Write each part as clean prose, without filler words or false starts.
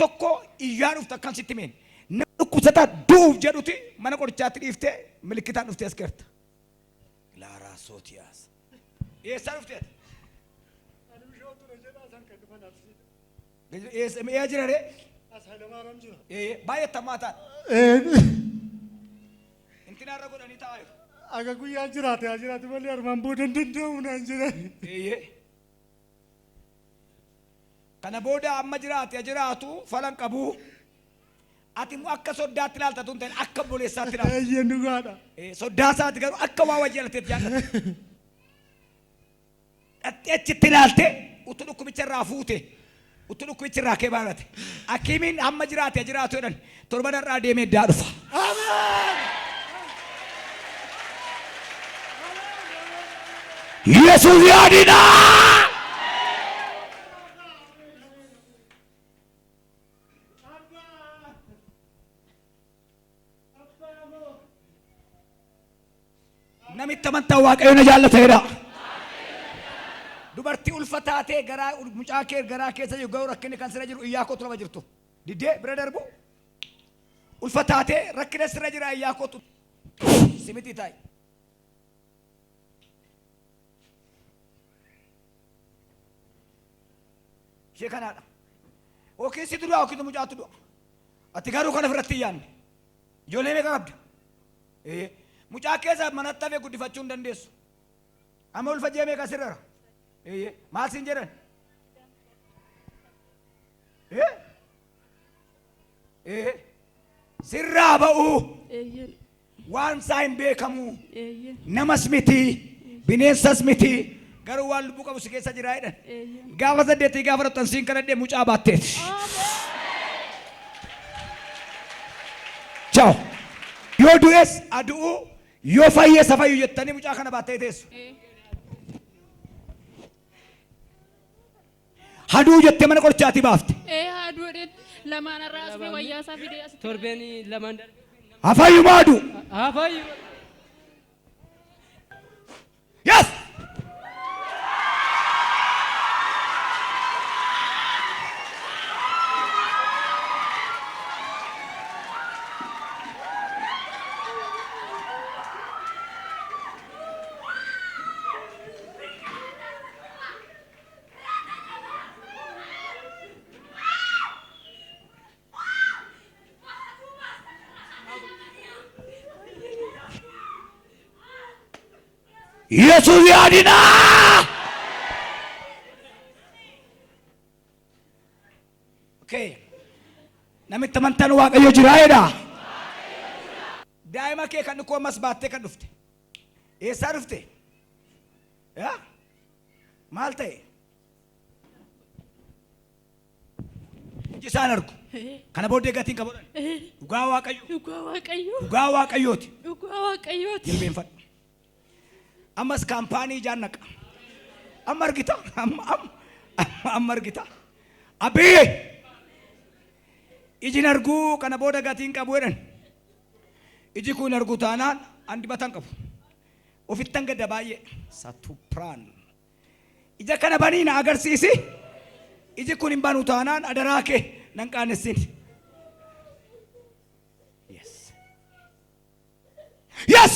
tokko iyyaan ufta kan sitti meen namni kusataa duuf jedhuti mana qorichaatti dhiiftee milikitaan dhuftee as keerta Laaraa Sootiyaas eessaa dhuftee eessa jira ree baay'ee tammaataan intinarra godhanii taa'e aga guyyaa jiraate malee armaan booda danda'u naan jedhan kana booda amma jiraatu falan qabu ati mu akka soddaatti ilaalta tun ta'e akka boleessaatti ilaalta eeyyee dhugaadha soddaa isaati garuu akka waa wajjalateet jaallata dhattee achitti ilaalte utu dhukkubicha irraa fuute utu dhukkubicha irraa kee baarate hakiimiin amma jiraatu jedhan torban irraa deemee iddaa dhufa Yesuus yaadina namitti amantaa waaqayyo na jaallateedha dubartii ulfataatee garaa mucaa kee garaa keessa jiru garuu rakkinni kan sirra jiru iyyaa kootu lama jirtu diddee bira darbu ulfataatee rakkina sirra jira iyyaa kootu simiti taa'e ishee kanaadha yookiin si duraa yookiin mucaatu du'a ati garuu kana firatti iyyaanne ijoollee meeqa qabda mucaa keessa manatti hafee guddifachuu hin dandeessu amma ulfa jee meeqa sirrara maal siin jedhan sirraa ba'uu waan isaa hin beekamu namas miti bineensas miti garuu waan lubbuu qabu si keessa jira jedhan gaafa saddeetii gaafa dhottan siin kadhadhee mucaa baatteeti ciao yoo du'es adu'u yoo fayyeessa fayyu jettanii mucaa kana baattee teessu haduu jettee mana qorichaati baafte haduu lamaan arraasme wayyaasaa fidee as torbeen lamaan darbe hafayyuma aduu hafayyu yes Yesuus yaadina okay namitti amantaan waaqayyo jira jedha daa'ima kee kan dhukoo ammas baattee kan dhufte eessaa dhufte maal ta'e ijisaan argu kana booddee gatiin qabuudhaan dhugaa waaqayyooti jilbeenfadhu ammas kaampaanii jaannaqa amma argita amma argita abee ijin arguu kana booda gatiin qabu jedhan iji kun argu taanaan an dibatan qabu ofittan gadda baay'ee satupraan ija kana banii na agarsiisi iji kun hin banu taanaan adaraa kee nan qaanessin yes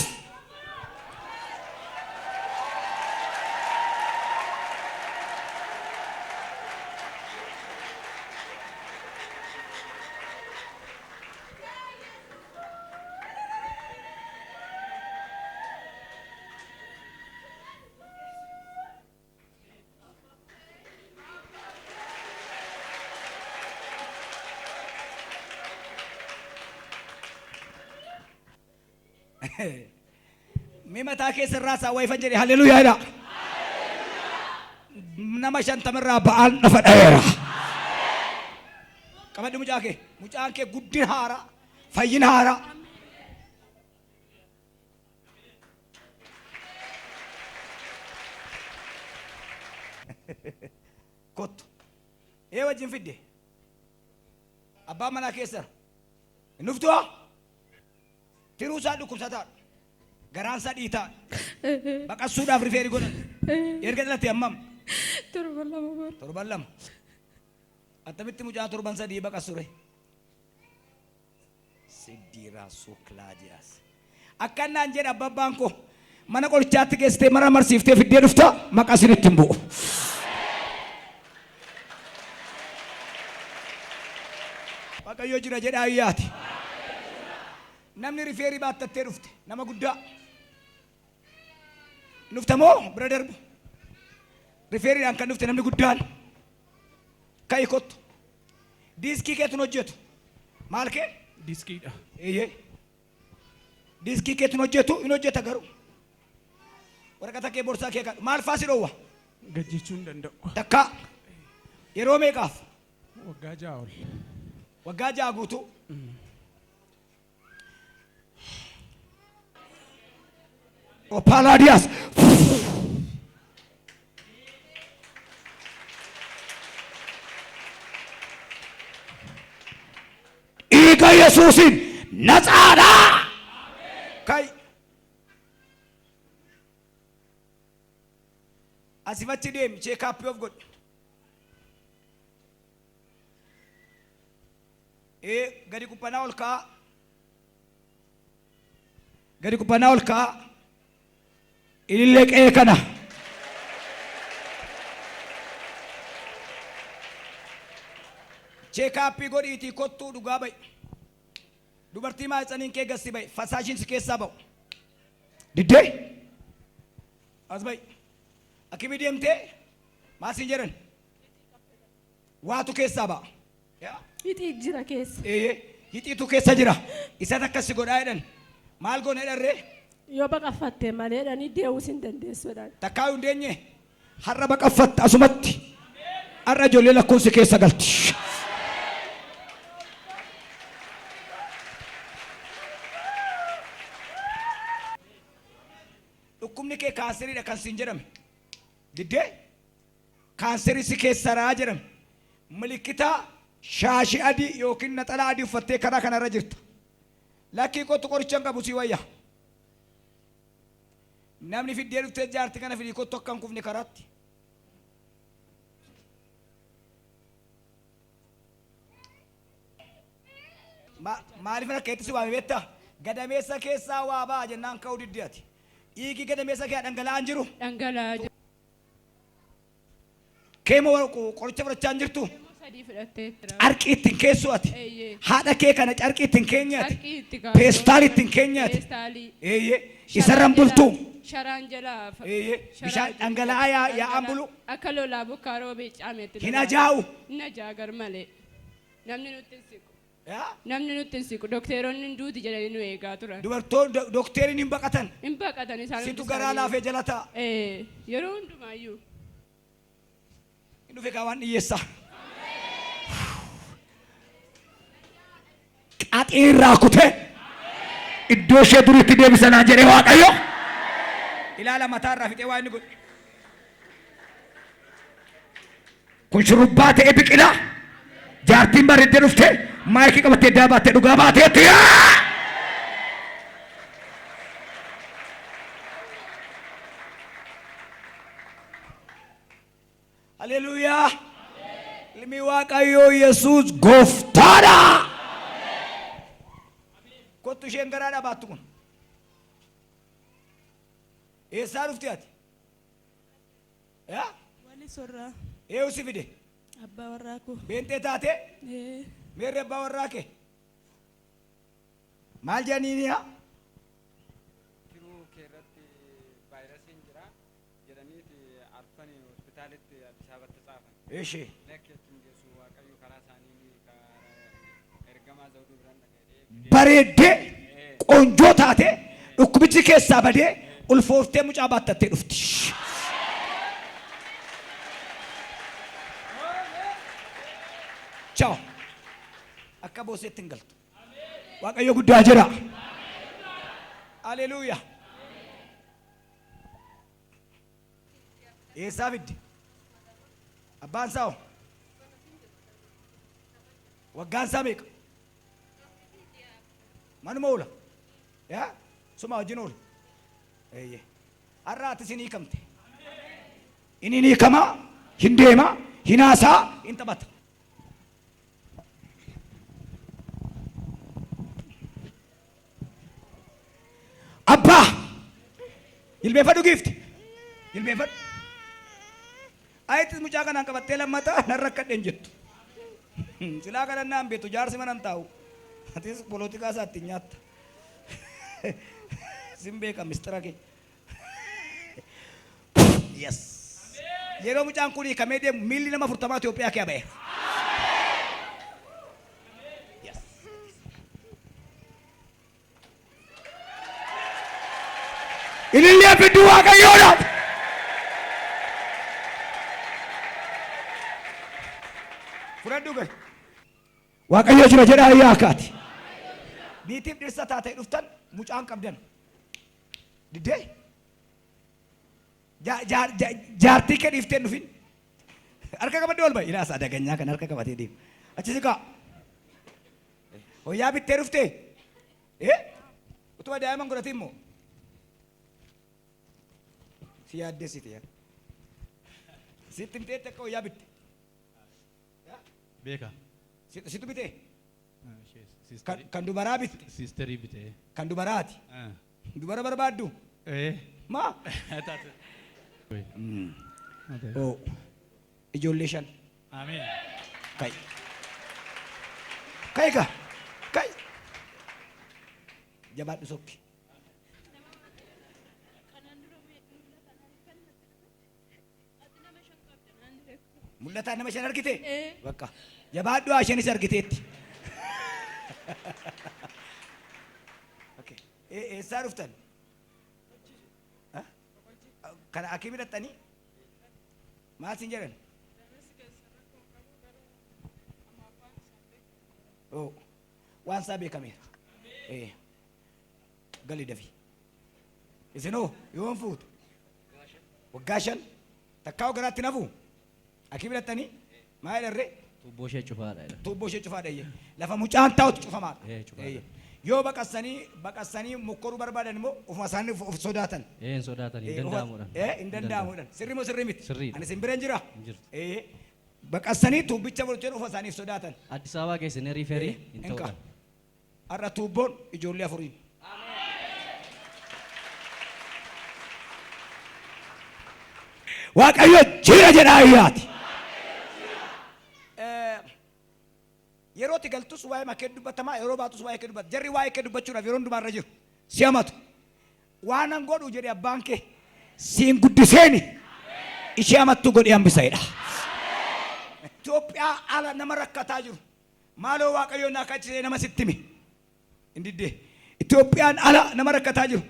متى كيس الراس أو يفجر هللويا هذا نما شنتمر بعال نفر أيرا كمان دي مجاكي قدين هارا فين هارا كوت إيه وجين فيدي أبا منا كيسر نفتوها تروسا دوكم ساتار garaan sadhiita baqassuudhaaf rifeeri godhan erga dhalate ammam torban lama Attamitti mucaa torban sadii baqasure. Siddiiraa suuklaadiyaas. Akkannaan jedha abbabbaan koo mana qorichaatti geessitee mara marsiiftee fiddee dhufta maqaa isinitti hin bu'u. Waaqayyo jira jedhaa iyyaati. Namni rifeerii baattattee dhufte nama guddaa. Dhufte moo bira darbu? Rifeeriidhaan kan dhufte namni guddaan. Ka'i kottu. Diiskii keetu hojjetu. Maal kee? Diskiidha. Eeyyee. Diiskii keetu hojjetu hin hojjeta garuu. Waraqata kee borsaa kee kadhu. Maal faasi dhoowwa? Gajjechuu hin danda'u. Takka. Yeroo meeqaaf? Waggaa 6 ol. Waggaa 6 guutuu. Opalaadiyaas. Dhiiga Yesuusiin naxaadha. Kai. Asifachi deemi cheekaappii of godhu. Gadi kuphanaa ol ka'a. Gadi kuphanaa ol ka'a. Ilillee qe'ee kana. Cheekaappii godhiitii kottuu dhugaa ba'i. Dubartii maatsaniin kee gassi ba'i. Fasaashiin si keessaa ba'u. Diddee. As ba'i. Akimi deemtee maasiin jedhan. Waatu keessaa ba'a. Hixii jira keessa. Hixiitu keessa jira. Isa takkasi godhaa jedhan. Maal goone dharree? Yoo baqaffatte malee dhani deewus hin dandeessuudhaan. Takkaa hin deenye har'a baqaffatte asumatti. Har'a ijoollee lakkoofsi keessa galti. Dhukkubni kee kaanseriidha kan siin jedhame. Diddee kaanserii si keessaraa jedhame. Mallattoo shaashii adii yookiin naxalaa adii uffattee karaa kanarra jirta. Lakkii kottu qoricha hin qabu si wayya. Namni fiddee dhuftee jaartii kana fidii kottu akka hin kufne karaatti. Maaliif rakkeetti si waame beektaa? Gadameessa keessaa waa ba'a jennaan ka'uu diddeeti. Dhiigni gadameessa kee dhangala'aan jiru. Dhangala'aa jiru. Keemoo qoricha fudhachaa hin jirtu. Sadii fudhattee jira. Carqii ittiin keessu ati. Haadha kee kana carqii ittiin keenyaati. Peestaali ittiin keenyaati. Eeyyee. Isarraan bultu. Sharaan jalaa. Bishaan dhangala'aa yaa'an bulu. Akka lolaa bokkaa roobee caametti. Hin ajaa'u. Hin ajaagar malee. Namni nutti hin siqu. Namni nutti hin siqu. Dokteeronni hin duuti jedhanii nu eegaa turan. Dubartoonni dokteeriin hin baqatan. Hin baqatan isaan. Situ garaa laafee jala ta'a. Yeroo hundumaayyuu. Hin dhufe kaawwan dhiyyeessa. Qaxiirraa kutee iddoo ishee duriitti deebisanaa jedhee Waaqayyo. Ilaala mataarraa fixee waa inni godhe. Kun shurrubbaa ta'ee biqilaa. Jaartiin bareeddee dhuftee maayikii qabattee daa baattee dhugaa baateetti. Haleluuyaa. Ilmi Waaqayyoo Yesuus gooftaadha. Kottu isheen garaadhaa baattu kun. Eessaa dhufte ati? Wali sorraa. Eewu si fide? Abbaa warraa koo. Beentee taatee? Meerri abbaa warraa kee? Maal jedhaniini haa? Tiruu keerratti vaayirasiin jira jedhaniiti arfanii hospitaalitti Addis Ababatti tsaafan. Eeshee. Lakkeetti geessu Waaqayyo karaa isaanii ergamaa zawduu biraan dhaga'ee. Bareeddee qoonjoo taatee dhukkubichi keessaa badee ulfooftee mucaa baattattee dhufti. Ciao. Akka booseetti hin galtu. Waaqayyo guddaa jira. Haleluuyaa. Eessaa fiddi? Abbaan isaa hoo? Waggaan isaa meeqa? Manuma oola? Suma wajjin oola? Har'a ati isin hiikamte. Inni hiikamaa, hin deemaa, hin haasaa, hin taphata. Ma jilbeenfadhu giifti jilbeenfadhu. Ayitis mucaa kanaan qabattee lammataa narra akkadheen jettu. Silaa kadhannaan beektu jaarsi manan taa'u. Atis polotikaa isaatti nyaatta. Sin beeka mistira kee. Yes. Yeroo mucaan kun hiikamee deemu miilli nama 40 Itoophiyaa kee ba'e. Yes. Ilillee fidduu Waaqayyoodhaan. Fudhadhu gal. Waaqayyo jira jedhaa yaakaati. Niitiif dhirsa taatee dhuftan mucaan qabdan. Diddee. Jaartii kee dhiiftee dhufin. Harka qabadde ol ba'i. Ilaasaa daganyaa kan harka qabatee deemu. Achi siqaa. Hoyyaa bittee dhuftee. Utuma daa'iman godhatiin moo. Si yaaddessite yaa. Sitti himtee akka hoyyaa bitte. Beeka. Situ bitee. Kan dubaraa bitte. Siisterii bitee. Kan dubaraati. Dubara barbaaddu. Ma. Oh. Ijoollee 5. Ameen. Kai. Kai ka. Kai. Jabaadhu sokki. Mul'ataan nama 5 argite? Bakka. Jabaadhu ishenis argiteetti. Okay. Eessaa dhuftan? Kana akimi dhattanii? Maal sin jedhan? Oh. Waan isaa beekameera. Galii dafii. Isinoo yoon fuutu? Waggaa 5 takkaa garaatti nafuu? Akimi dhattanii? Maa jedharree? Tuubboo ishee cufaadha. Tuubboo ishee cufaadha iyyee. Lafa mucaan taa'utu cufamaadha. Yoo baqassanii mokkoruu barbaadan immoo ofuma isaanii of sodaatan. Hin sodaatan hin danda'amuudhaan. Hin danda'amuudhaan. Sirri moo sirri miti? Sirriidha. Ani simbireen jira? Baqassanii tuubbicha bulcheen ofuma isaaniif sodaatan. Addis Ababaa keessanii riiferii hin ta'uudhaan. Har'a tuubboon ijoollee 4. Waaqayyo jira jedhaa iyyaati. Yeroo itti galtus waa'ee makkee dubbatamaa yeroo baatus waa'ee kee dubbata. Jarri waa'ee kee dubbachuudhaaf yeroo hundumaa irra jiru. Si hamatu. Waan an godhu jedhe abbaan kee siin guddiseeni ishee hamattuu godhee hambisaidha. Itoophiyaa ala nama rakkataa jiru. Maaloo Waaqayyoon akka achi nama sitti himi. Hin diddee. Itoophiyaan ala nama rakkataa jiru.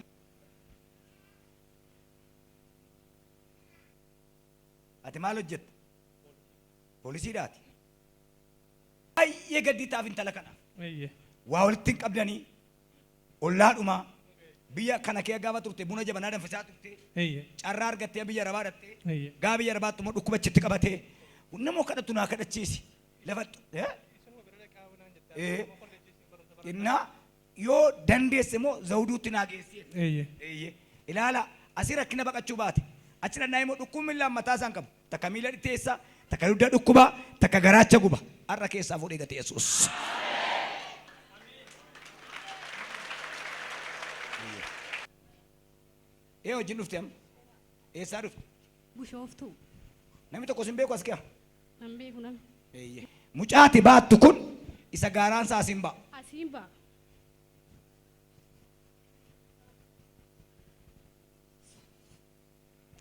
Ati maal hojjetta? Poolisiidhaati. Baay'ee gadditaaf intala kanaaf. Waa walitti hin qabdanii ollaadhumaa biyya kana kee gaafa turte buna jabanaa danfisaa turte carraa argattee biyya rabaa dhattee gaa biyya rabaatti immoo dhukkuba achitti qabatee namoo kadhattu naa kadhachiisi lafattu. Innaa yoo dandeesse immoo zawuduutti naa geessee. Ilaala asii rakkina baqachuu baate achi dhannaa immoo dhukkubni lammataa isaan qabu takka miila dhiteessa takka dugda dhukkuba takka garaacha guba har'a keessaa fuudhee gate Yesuus. Wajjin dhufte amma eessaa dhufte? Bushooftuu. Namni tokko sin beeku as kee? Nan beeku namni. Mucaati baattu kun isa gaaraan isaa asiin ba'a. Asiin ba'a.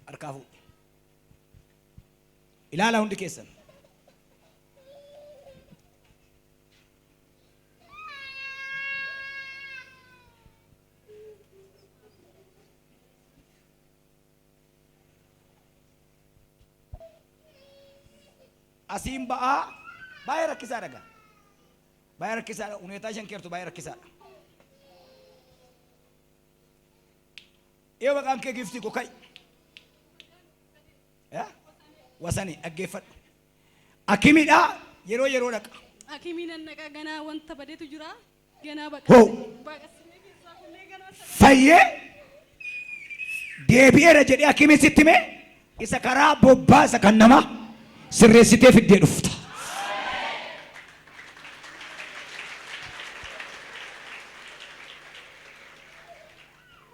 Harkaa fuudhe. Ilaala hundi keessan. Asiin ba'aa baay'ee rakkisaadha gaa. Baay'ee rakkisaadha. Uneetaa shan keertu baay'ee rakkisaadha. Yoo maqaan kee giftii kokai. Wasanii dhaggeeffadhu. Akimiidha yeroo dhaqa. Akimiin nan dhaqa ganaa wanta badeetu jira. Ganaa Hoo. baqassinee keessaa kunnee ganaa Fayyee deebi'eera jedhee akimiin sitti himee isa karaa bobbaa isa kan namaa sirreessitee fiddee dhufta.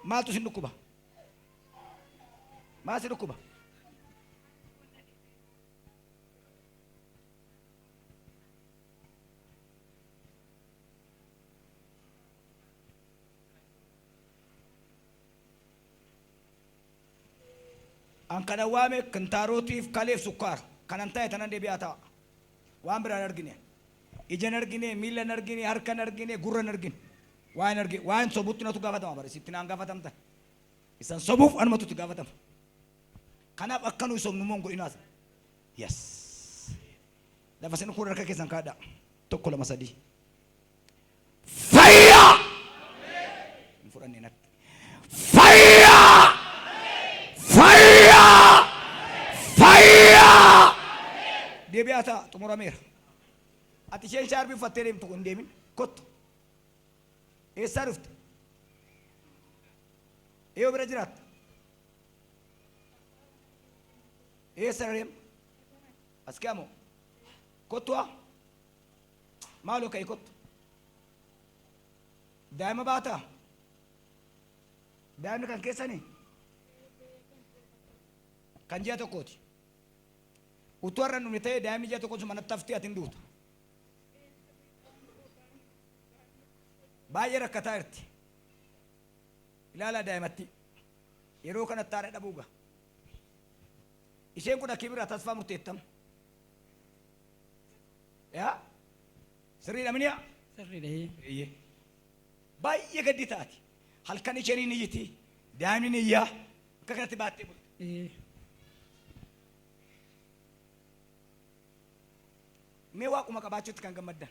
maaltu sin dhukkuba? Maal si dhukkuba? An kana waame kintaarotiif kaleef sukkaar kanan ta'e tanan deebi'aa ta'a. Waan biraan argine. Ijaan argine, miilan argine, harkan argine, gurran argine. Waan argine, waan sobuutti natu gaafatama bara sitti naan gaafatamta. Isan sobuuf anumatu itti gaafatama. Kanaaf akkanu isomnu moon godhinaas. Yes. Lafa sin kun harka keessan kaadha. Tokko lama sadii. Fayyaa! Hin fudhanne natti. Fayyaa! Fayyaa! Fayyaa! Deebi'aa ta'a xumurameera. Ati isheen shaarbii uffattee deemtu kun deemin kottu. Eessaa dhufte? Eeyoo bira jiraatta? Eessa deema? As kaamoo? Kottu haa? Maaloo ka'e kottu? Daa'ima baataa? Daa'imni kan keessanii? Kan ji'a tokkooti. Utuu har'a dhumne ta'ee daa'imni ji'a tokko sun manatti haftee ati hin duutu. Baay'ee rakkataa jirti. Ilaalaa daa'imatti. Yeroo kanatti haadha dhabuuga. Isheen kun akkii biraa tasfaa murteettamu. Yaa? Sirriidha miniyaa? Sirriidha. Baay'ee gaddi taati. Halkan isheen ni iyyiti. Daa'imni ni iyyaa. Akka kanatti baattee bulti. Mee waaquma qabaachuutti kan gammaddan.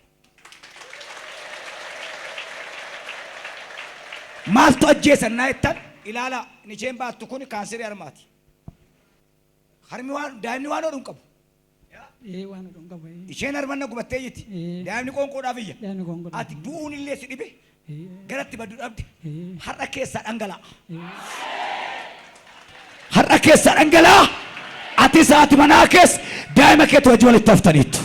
Maaltu ajjeesan naa jettan ilaalaa isheen baattu kun kaanserii harmaati. Harmi waan daa'imni waan hodhuun qabu. Waan hodhuun qabu. Isheen harmanna gubattee iyyiti. Daa'imni qoonqoodhaaf iyya. Daa'imni qoonqoodhaaf. Ati du'uun illee si dhibe. Garatti baddu dhabde. Har'a keessaa dhangala'a. Har'a keessaa dhangala'a. Ati isaati manaa keessa daa'ima keetu wajji walitti haftaniittu.